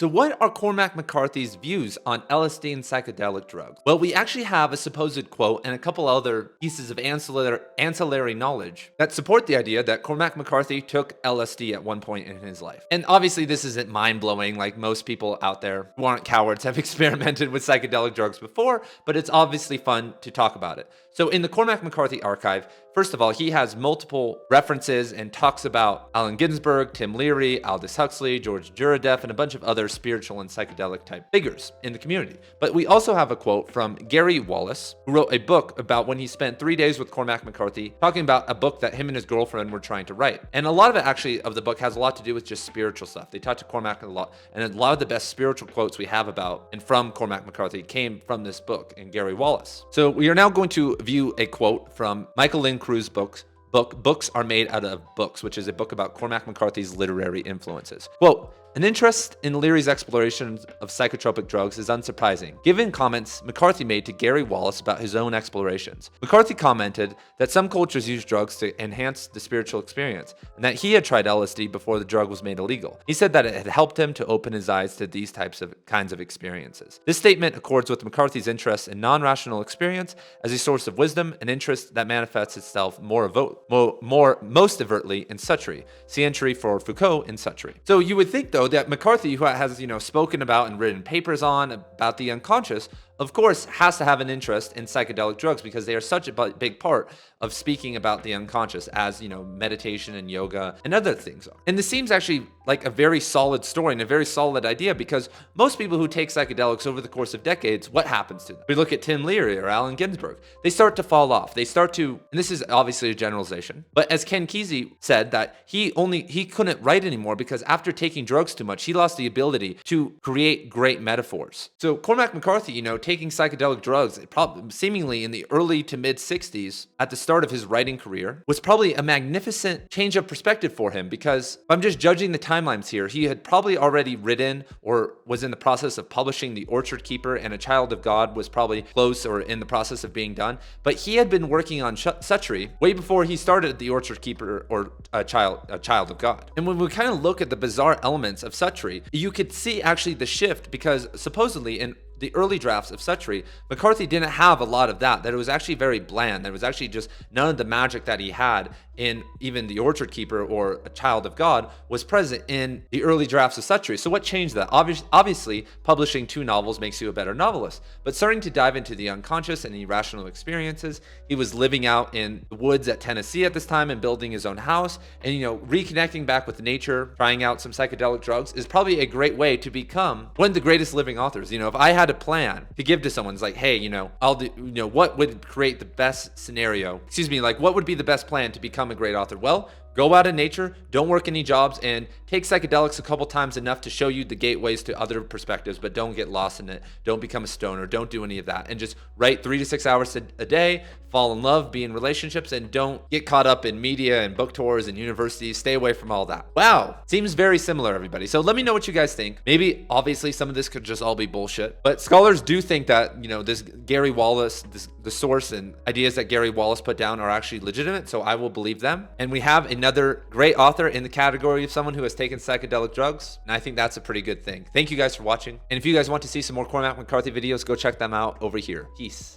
So what are Cormac McCarthy's views on LSD and psychedelic drugs? Well, we actually have a supposed quote and a couple other pieces of ancillary knowledge that support the idea that Cormac McCarthy took LSD at one point in his life. And obviously this isn't mind-blowing, like most people out there who aren't cowards have experimented with psychedelic drugs before, but it's obviously fun to talk about it. So in the Cormac McCarthy archive, first of all, he has multiple references and talks about Allen Ginsberg, Tim Leary, Aldous Huxley, George Juradev, and a bunch of other spiritual and psychedelic type figures in the community. But we also have a quote from Gary Wallace, who wrote a book about when he spent 3 days with Cormac McCarthy, talking about a book that him and his girlfriend were trying to write. And a lot of it actually of the book has a lot to do with just spiritual stuff. They talked to Cormac a lot, and a lot of the best spiritual quotes we have about and from Cormac McCarthy came from this book and Gary Wallace. So we are now going to view a quote from Michael Lynn Crew's book, Books Are Made Out of Books, which is a book about Cormac McCarthy's literary influences. Quote, "An interest in Leary's explorations of psychotropic drugs is unsurprising, given comments McCarthy made to Gary Wallace about his own explorations. McCarthy commented that some cultures use drugs to enhance the spiritual experience, and that he had tried LSD before the drug was made illegal. He said that it had helped him to open his eyes to these kinds of experiences. This statement accords with McCarthy's interest in non-rational experience as a source of wisdom, an interest that manifests itself most overtly in Suttree. See entry for Foucault in Suttree." So you would think, though, that McCarthy, who has, spoken about and written papers on about the unconscious, of course, has to have an interest in psychedelic drugs because they are such a big part of speaking about the unconscious as, meditation and yoga and other things are. And this seems actually like a very solid story and a very solid idea because most people who take psychedelics over the course of decades, what happens to them? We look at Tim Leary or Allen Ginsberg. They start to fall off. They start to, and this is obviously a generalization, but as Ken Kesey said that he couldn't write anymore because after taking drugs too much, he lost the ability to create great metaphors. So Cormac McCarthy, taking psychedelic drugs seemingly in the early to mid 60s at the start of his writing career was probably a magnificent change of perspective for him because if I'm just judging the timelines here, he had probably already written or was in the process of publishing The Orchard Keeper, and A Child of God was probably close or in the process of being done. But he had been working on Suttree way before he started The Orchard Keeper or A Child of God. And when we kind of look at the bizarre elements of Suttree, you could see actually the shift because supposedly in the early drafts of Suttree, McCarthy didn't have a lot of that it was actually very bland. There was actually just none of the magic that he had in even The Orchard Keeper or A Child of God was present in the early drafts of Suttree. So what changed that? Obviously, publishing 2 novels makes you a better novelist, but starting to dive into the unconscious and irrational experiences, he was living out in the woods at Tennessee at this time and building his own house and, reconnecting back with nature, trying out some psychedelic drugs is probably a great way to become one of the greatest living authors. If I had a plan to give to someone, it's like, hey, I'll do, what would create the best scenario? What would be the best plan to become a great author? Well, go out in nature, don't work any jobs, and take psychedelics a couple times enough to show you the gateways to other perspectives, but don't get lost in it. Don't become a stoner. Don't do any of that. And just write 3 to 6 hours a day, fall in love, be in relationships, and don't get caught up in media and book tours and universities. Stay away from all that. Wow. Seems very similar, everybody. So let me know what you guys think. Maybe, obviously, some of this could just all be bullshit, but scholars do think that, this Gary Wallace, the source and ideas that Gary Wallace put down are actually legitimate, so I will believe them. And we have another great author in the category of someone who has taken psychedelic drugs, and I think that's a pretty good thing. Thank you guys for watching, and if you guys want to see some more Cormac McCarthy videos, go check them out over here. Peace.